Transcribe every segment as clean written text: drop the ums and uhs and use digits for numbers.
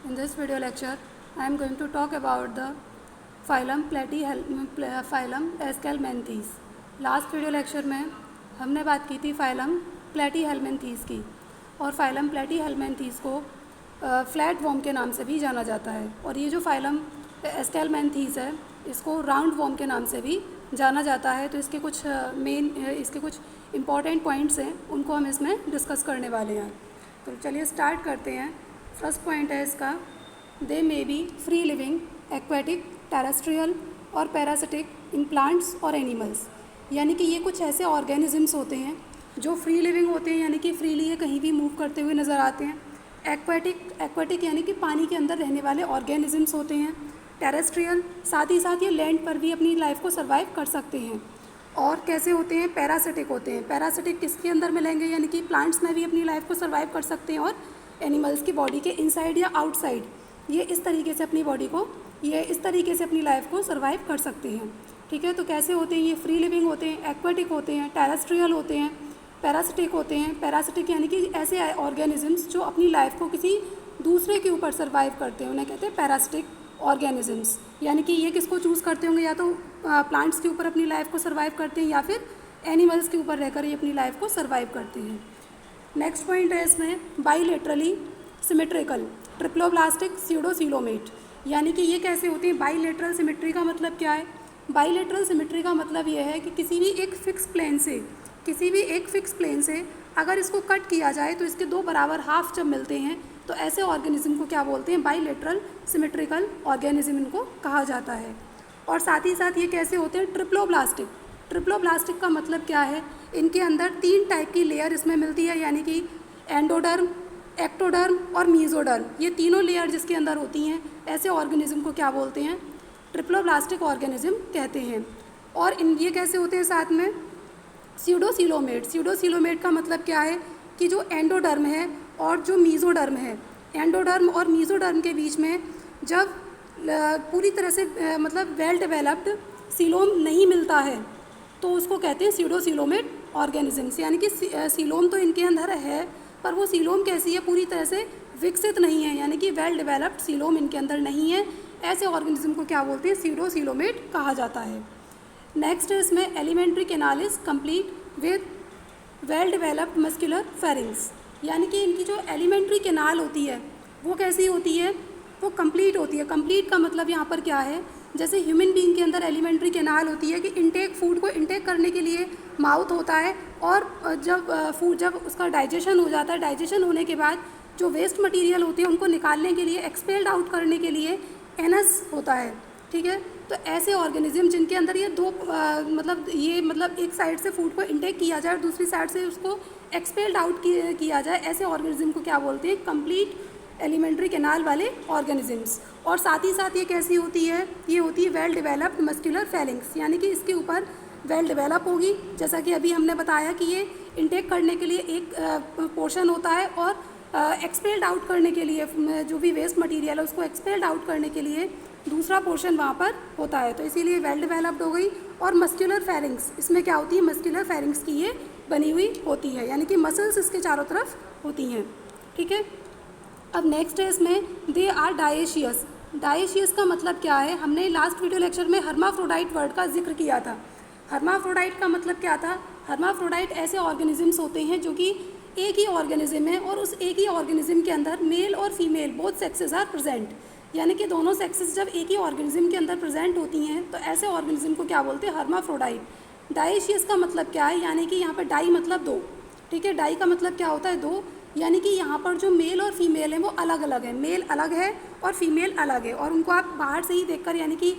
In this video lecture, I am going to talk about the phylum phylum Aschelminthes. Last video lecture में हमने बात की थी phylum प्लेटीहेल्मिन्थीस की, और फाइलम प्लेटीहेल्मिन्थीस को फ्लैट वॉर्म के नाम से भी जाना जाता है। और ये जो फाइलम एस्केलमेंथीस है, इसको राउंड वॉर्म के नाम से भी जाना जाता है। तो इसके कुछ इम्पॉर्टेंट पॉइंट्स हैं, उनको हम इसमें डिस्कस करने वाले हैं। तो चलिए स्टार्ट करते हैं। फर्स्ट पॉइंट है इसका, they may be free living, aquatic, terrestrial और पैरासिटिक इन प्लांट्स और एनिमल्स। यानी कि ये कुछ ऐसे ऑर्गेनिजम्स होते हैं जो फ्री लिविंग होते हैं, यानी कि फ्रीली ये कहीं भी मूव करते हुए नज़र आते हैं। एक्वेटिक यानी कि पानी के अंदर रहने वाले ऑर्गेनिजम्स होते हैं। टेरेस्ट्रियल, साथ ही साथ ये लैंड पर भी अपनी लाइफ को सर्वाइव कर सकते हैं। और कैसे होते हैं? पैरासिटिक होते हैं। पैरासिटिक किसके अंदर मिलेंगे? यानी कि प्लांट्स में भी अपनी लाइफ को सर्वाइव कर सकते हैं, और एनिमल्स की बॉडी के इनसाइड या आउटसाइड ये इस तरीके से अपनी लाइफ को सर्वाइव कर सकते हैं। ठीक है, तो कैसे होते हैं? ये फ्री लिविंग होते हैं, एक्वेटिक होते हैं, टेरेस्ट्रियल होते हैं, पैरासिटिक होते हैं। पैरासिटिक यानी कि ऐसे ऑर्गेनिजम्स जो अपनी लाइफ को किसी दूसरे के ऊपर सर्वाइव करते हैं, उन्हें कहते हैं पैरासिटिक ऑर्गेनिजम्स। यानी कि ये किसको चूज़ करते होंगे? या तो प्लांट्स के ऊपर अपनी लाइफ को सर्वाइव करते हैं, या फिर एनिमल्स के ऊपर रहकर ये अपनी लाइफ को सर्वाइव करते हैं। नेक्स्ट पॉइंट है इसमें, बाईलेटरली सिमेट्रिकल, ट्रिप्लोब्लास्टिक, स्यूडोसीलोमेट। यानी कि ये कैसे होते हैं? बाईलेटरल सिमेट्री का मतलब क्या है? बाईलेटरल सिमेट्री का मतलब ये है कि किसी भी एक फिक्स प्लेन से अगर इसको कट किया जाए तो इसके दो बराबर हाफ जब मिलते हैं, तो ऐसे ऑर्गेनिज्म को क्या बोलते हैं? बाईलेटरल सिमेट्रिकल ऑर्गेनिज्म इनको कहा जाता है। और साथ ही साथ ये कैसे होते हैं? ट्रिप्लोब्लास्टिक। ट्रिप्लोब्लास्टिक का मतलब क्या है? इनके अंदर 3 टाइप की लेयर इसमें मिलती है, यानी कि एंडोडर्म, एक्टोडर्म और मीजोडर्म। ये तीनों लेयर जिसके अंदर होती हैं, ऐसे ऑर्गेनिज्म को क्या बोलते हैं? ट्रिप्लोब्लास्टिक ऑर्गेनिज्म कहते हैं। और ये कैसे होते हैं? साथ में स्यूडोसीलोमेट। स्यूडोसीलोमेट का मतलब क्या है? कि जो एंडोडर्म है और जो मीजोडर्म है, एंडोडर्म और मीजोडर्म के बीच में जब पूरी तरह से मतलब वेल डेवलप्ड सीलोम नहीं मिलता है, तो उसको कहते हैं स्यूडोसीलोमेट ऑर्गेनिजम्स। यानी कि सीलोम तो इनके अंदर है, पर वो सीलोम कैसी है? पूरी तरह से विकसित नहीं है, यानी कि वेल डेवलप्ड सीलोम इनके अंदर नहीं है। ऐसे ऑर्गेनिज्म को क्या बोलते हैं? स्यूडोसीलोमेट कहा जाता है। नेक्स्ट है इसमें, alimentary canal is complete with well developed muscular pharynx. यानी कि इनकी जो एलिमेंट्री कैनाल होती है वो कैसी होती है? वो कंप्लीट होती है। कंप्लीट का मतलब यहाँ पर क्या है? जैसे ह्यूमन बीइंग के अंदर एलिमेंट्री कैनाल होती है कि फूड को इंटेक करने के लिए माउथ होता है, और जब उसका डाइजेशन हो जाता है, डाइजेशन होने के बाद जो वेस्ट मटेरियल होते हैं उनको निकालने के लिए, एक्सपेल्ड आउट करने के लिए एनस होता है। ठीक है, तो ऐसे ऑर्गेनिज्म जिनके अंदर ये मतलब एक साइड से फूड को इंटेक किया जाए और दूसरी साइड से उसको एक्सपेल्ड आउट किया जाए, ऐसे ऑर्गेनिज्म को क्या बोलते हैं? कंप्लीट एलिमेंट्री कैनाल वाले ऑर्गेनिजम्स। और साथ ही साथ ये कैसी होती है? ये होती है वेल डेवलप्ड मस्कुलर फेरिंग्स। यानी कि इसके ऊपर वेल डेवलप होगी, जैसा कि अभी हमने बताया कि ये इंटेक करने के लिए एक पोर्शन होता है, और एक्सपेल्ड आउट करने के लिए जो भी वेस्ट मटेरियल है उसको एक्सपेल्ड आउट करने के लिए दूसरा पोर्शन वहाँ पर होता है। तो इसीलिए वेल डेवलप्ड हो गई। और मस्कुलर फेरिंग्स, इसमें क्या होती है? मस्कुलर फेरिंग्स की ये बनी हुई होती है, यानी कि मसल्स इसके चारों तरफ होती हैं। ठीक है, अब नेक्स्ट है इसमें, दे आर डायेशियस। डायेशियस का मतलब क्या है? हमने लास्ट वीडियो लेक्चर में हर्माफ्रोडाइट वर्ड का जिक्र किया था। हर्माफ्रोडाइट का मतलब क्या था? हर्माफ्रोडाइट ऐसे ऑर्गेनिजम्स होते हैं जो कि एक ही ऑर्गेनिज्म है, और उस एक ही ऑर्गेनिज्म के अंदर मेल और female both sexes are present. यानी कि दोनों सेक्सेस जब एक ही ऑर्गेनिज्म के अंदर प्रेजेंट होती हैं, तो ऐसे ऑर्गेनिज्म को क्या बोलते हैं? हर्माफ्रोडाइट। डायेशियस का मतलब क्या है? यानी कि यहाँ पर डाई मतलब 2। ठीक है, डाई का मतलब क्या होता है? 2। यानी कि यहाँ पर जो मेल और फीमेल है वो अलग अलग है, मेल अलग है और फीमेल अलग है। और उनको आप बाहर से ही देखकर, यानी कि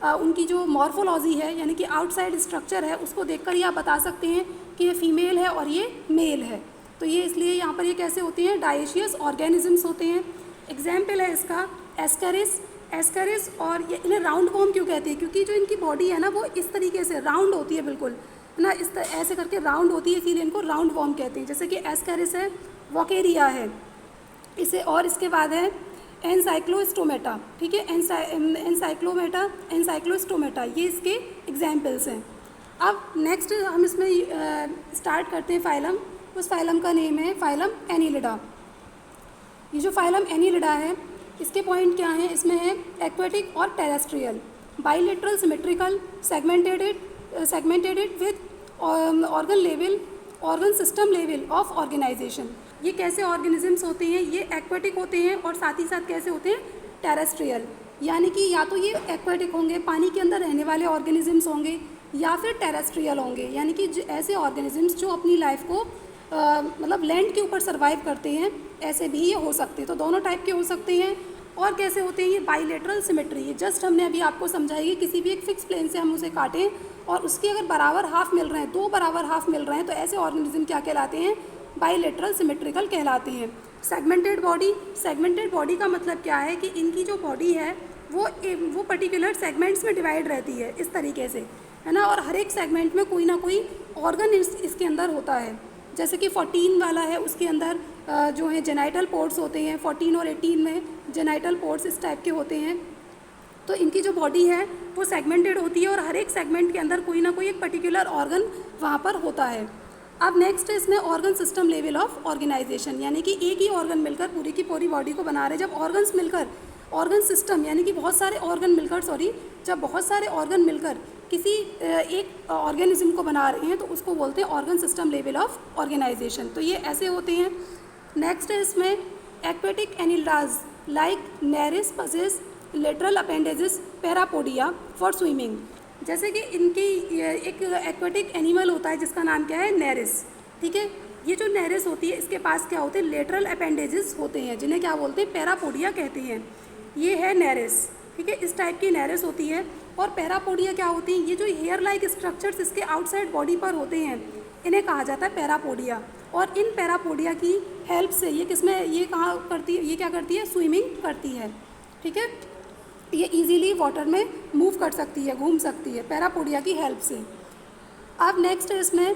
उनकी जो मॉर्फोलॉजी है, यानी कि आउटसाइड स्ट्रक्चर है, उसको देखकर ही आप बता सकते हैं कि ये फीमेल है और ये मेल है। तो ये इसलिए यहाँ पर ये कैसे होते हैं? डायेशियस ऑर्गेनिजम्स होते हैं। एग्जाम्पल है इसका एस्करिस। और ये इन्हें राउंड वॉर्म क्यों कहते हैं? क्योंकि जो इनकी बॉडी है ना, वो इस तरीके से राउंड होती है, बिल्कुल ना, ऐसे करके राउंड होती है, इसीलिए इनको राउंड वॉर्म कहते हैं। जैसे कि एस्करिस है, वॉकेरिया है इसे, और इसके बाद है एनसाइक्लोस्टोमेटा। ठीक है, एनसाइक्लोस्टोमेटा, ये इसके एग्जाम्पल्स हैं। अब नेक्स्ट हम इसमें स्टार्ट करते हैं फाइलम। उस फाइलम का नेम है फाइलम एनिलिडा। ये जो फाइलम एनिलिडा है, इसके पॉइंट क्या हैं, इसमें है एक्वेटिक और terrestrial, bilateral, symmetrical, segmented with organ level, organ system level of organisation. ये कैसे ऑर्गेनिजम्स होते हैं, ये एक्वेटिक होते हैं और साथ ही साथ कैसे होते हैं, टेरेस्ट्रियल, यानी कि या तो ये एक्वेटिक होंगे, पानी के अंदर रहने वाले ऑर्गेनिजम्स होंगे, या फिर टेरेस्ट्रियल होंगे, यानी कि ऐसे ऑर्गेनिजम्स जो अपनी लाइफ को मतलब लैंड के ऊपर सर्वाइव करते हैं, ऐसे भी ये हो सकते हैं। तो दोनों टाइप के हो सकते हैं। और कैसे होते हैं ये, बाइलेटरल सिमेट्री, ये जस्ट हमने अभी आपको समझाई कि किसी भी एक फिक्स प्लेन से हम उसे काटें और उसके अगर बराबर हाफ मिल रहे हैं, दो बराबर हाफ मिल रहे हैं, तो ऐसे ऑर्गेनिज्म क्या कहलाते हैं, बाइलेटरल सिमेट्रिकल कहलाते हैं। सेगमेंटेड बॉडी का मतलब क्या है कि इनकी जो बॉडी है वो पर्टिकुलर सेगमेंट्स में डिवाइड रहती है इस तरीके से, है ना, और हर एक सेगमेंट में कोई ना कोई ऑर्गन इसके अंदर होता है। जैसे कि 14 वाला है, उसके अंदर जो है जेनाइटल पोर्ट्स होते हैं, 14 और 18 में जेनाइटल पोर्ट्स इस टाइप के होते हैं। तो इनकी जो बॉडी है वो सेगमेंटेड होती है और हर एक सेगमेंट के अंदर कोई ना कोई एक पर्टिकुलर ऑर्गन वहाँ पर होता है। अब नेक्स्ट है इसमें organ system level of organisation, यानी कि एक ही ऑर्गन मिलकर पूरी की पूरी बॉडी को बना रहे हैं। जब ऑर्गन्स मिलकर, ऑर्गन सिस्टम यानी कि बहुत सारे ऑर्गन मिलकर, जब बहुत सारे ऑर्गन मिलकर किसी एक ऑर्गेनिज्म को बना रहे हैं तो उसको बोलते हैं organ system level of organization. तो ये ऐसे होते हैं। नेक्स्ट है इसमें aquatic annelids like Nereis possess lateral appendages parapodia for swimming. जैसे कि इनकी एक एक्वेटिक एनिमल होता है जिसका नाम क्या है, नेरिस, ठीक है। ये जो नेरिस होती है इसके पास क्या होते हैं, लेटरल अपेंडेजेस होते हैं, जिन्हें क्या बोलते हैं, पैरापोडिया कहते हैं। ये है नेरिस, ठीक है, इस टाइप की नेरिस होती है। और पैरापोडिया क्या होती है, ये जो हेयर लाइक स्ट्रक्चर्स इसके आउटसाइड बॉडी पर होते हैं, इन्हें कहा जाता है पैरापोडिया। और इन पैरापोडिया की हेल्प से ये किसमें, ये कहाँ करती है, ये क्या करती है, स्विमिंग करती है, ठीक है। ये इजीली वाटर में मूव कर सकती है, घूम सकती है पैरापोडिया की हेल्प से। अब नेक्स्ट है इसमें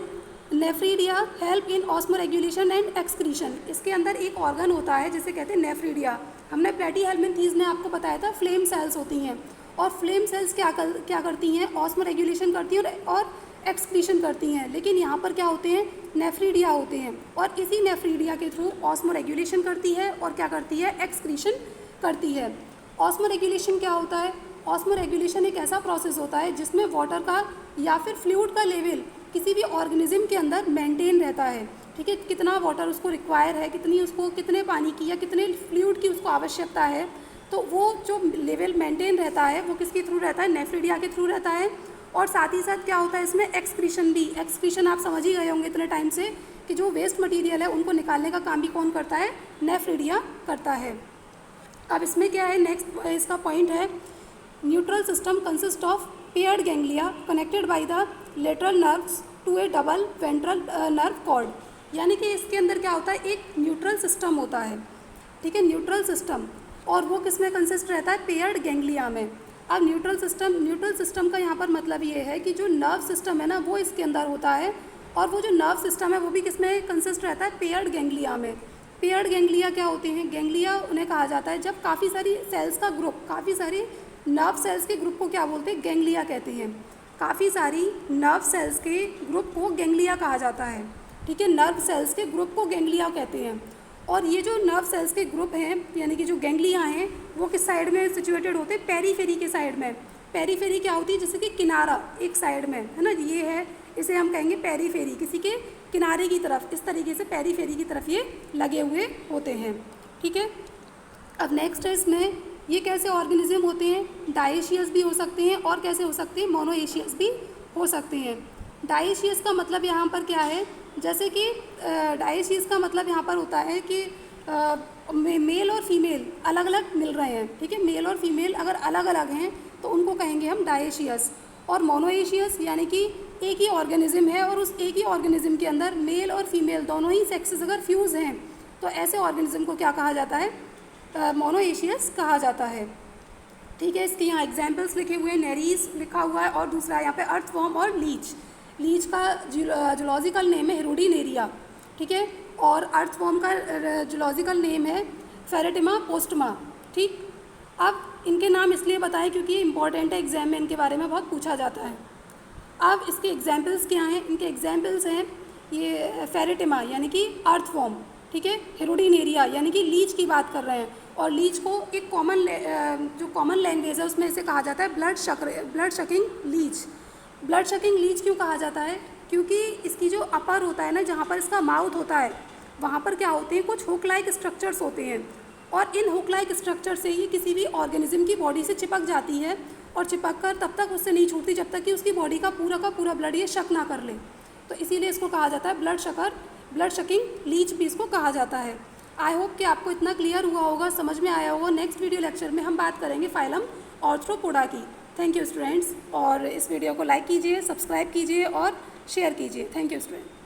nephridia help in osmoregulation and excretion. इसके अंदर एक ऑर्गन होता है जिसे कहते हैं नेफ्रीडिया। हमने प्लेटीहेल्मिन्थीज़ में आपको बताया था फ्लेम सेल्स होती हैं, और फ्लेम सेल्स क्या करती हैं, ऑस्मोरेगुलेशन करती हैं और एक्सक्रीशन करती हैं। लेकिन यहाँ पर क्या होते हैं, नेफ्रीडिया होते हैं, और इसी नेफ्रीडिया के थ्रू ऑस्मोरेगुलेशन करती है और क्या करती है, एक्सक्रीशन करती है। ऑस्मोरेगुलेशन क्या होता है, ऑस्मोरेगुलेशन एक ऐसा प्रोसेस होता है जिसमें वाटर का या फिर फ्लूइड का लेवल किसी भी ऑर्गेनिज्म के अंदर मेंटेन रहता है, ठीक है। कितना वाटर उसको रिक्वायर है, कितने पानी की या कितने फ्लूइड की उसको आवश्यकता है, तो वो जो लेवल मेंटेन रहता है वो किसके थ्रू रहता है, नेफ्रीडिया के थ्रू रहता है। और साथ ही साथ क्या होता है इसमें, एक्सक्रीशन भी। एक्सक्रीशन आप समझ ही गए होंगे इतने टाइम से कि जो वेस्ट मटीरियल है उनको निकालने का काम भी कौन करता है, नेफ्रीडिया करता है। अब इसमें क्या है, नेक्स्ट इसका पॉइंट है, neutral system consist of paired ganglia connected by the lateral nerves to a double ventral nerve cord. यानी कि इसके अंदर क्या होता है, एक न्यूट्रल सिस्टम होता है, ठीक है, न्यूट्रल सिस्टम, और वो किस में कंसिस्ट रहता है, पेयर्ड गैंग्लिया में। अब न्यूट्रल सिस्टम का यहाँ पर मतलब ये है कि जो नर्व सिस्टम है ना वो इसके अंदर होता है, और वो जो नर्व सिस्टम है वो भी किस में कंसिस्ट रहता है, पेयर्ड गैंग्लिया में। पेयर्ड गैंग्लिया क्या होते हैं, गैंग्लिया उन्हें कहा जाता है जब काफ़ी सारी सेल्स का ग्रुप, काफ़ी सारी नर्व सेल्स के ग्रुप को क्या बोलते हैं, गैंग्लिया कहते हैं। काफ़ी सारी नर्व सेल्स के ग्रुप को गैंग्लिया कहा जाता है, ठीक है, नर्व सेल्स के ग्रुप को गैंग्लिया कहते हैं। और ये जो नर्व सेल्स के ग्रुप हैं यानी कि जो गैंग्लिया हैं वो किस साइड में सिचुएटेड होते हैं, पेरीफेरी के साइड में। पेरीफेरी क्या होती है, जैसे कि किनारा एक साइड में है ना, ये है, इसे हम कहेंगे पेरीफेरी, किसी के किनारे की तरफ, इस तरीके से पेरीफेरी की तरफ ये लगे हुए होते हैं, ठीक है। अब नेक्स्ट है इसमें, ये कैसे ऑर्गेनिज्म होते हैं, डायेशियस भी हो सकते हैं और कैसे हो सकते हैं, मोनोएशियस भी हो सकते हैं। डायेशियस का मतलब यहाँ पर क्या है, जैसे कि डायेशियस का मतलब यहाँ पर होता है कि मेल और फीमेल अलग अलग मिल रहे हैं, ठीक है, मेल और फीमेल अगर अलग अलग हैं तो उनको कहेंगे हम डायेशियस। और मोनोएशियस यानी कि एक ही ऑर्गेनिज्म है और उस एक ही ऑर्गेनिज्म के अंदर मेल और फीमेल दोनों ही सेक्सेस अगर फ्यूज़ हैं तो ऐसे ऑर्गेनिज्म को क्या कहा जाता है, मोनोएशियस कहा जाता है, ठीक है। इसके यहाँ एग्जाम्पल्स लिखे हुए हैं, नेरीज लिखा हुआ है और दूसरा यहाँ पे अर्थवॉर्म और लीच। लीच का जूलॉजिकल नेम है हेरोडिनेरिया, ठीक है, और अर्थवॉर्म का जूलॉजिकल नेम है फेरेटिमा पोस्टमा, ठीक। अब इनके नाम इसलिए बताएं क्योंकि ये इंपॉर्टेंट है, एग्जाम में इनके बारे में बहुत पूछा जाता है। अब इसके एग्जाम्पल्स क्या हैं, इनके एग्जाम्पल्स हैं ये फेरेटिमा यानी कि अर्थवॉर्म, ठीक है, हेरोडिनेरिया यानी कि लीच की बात कर रहे हैं, और लीच को एक जो कॉमन लैंग्वेज है उसमें इसे कहा जाता है ब्लड शकिंग लीच। ब्लड शकिंग लीच क्यों कहा जाता है? क्योंकि इसकी जो अपर होता है ना, जहाँ पर इसका माउथ होता है, वहाँ पर क्या होते हैं, कुछ हुक लाइक स्ट्रक्चर्स होते हैं, और इन हुक लाइक स्ट्रक्चर से ये किसी भी ऑर्गेनिज्म की बॉडी से चिपक जाती है, और चिपक कर तब तक उससे नहीं छूटती जब तक कि उसकी बॉडी का पूरा ब्लड ये शक ना कर ले। तो इसीलिए इसको कहा जाता है ब्लड शकिंग लीच भी इसको कहा जाता है। आई होप कि आपको इतना क्लियर हुआ होगा, समझ में आया होगा। नेक्स्ट वीडियो लेक्चर में हम बात करेंगे फाइलम आर्थ्रोपोडा की। थैंक यू स्टूडेंट्स, और इस वीडियो को लाइक कीजिए, सब्सक्राइब कीजिए और शेयर कीजिए। Thank you student.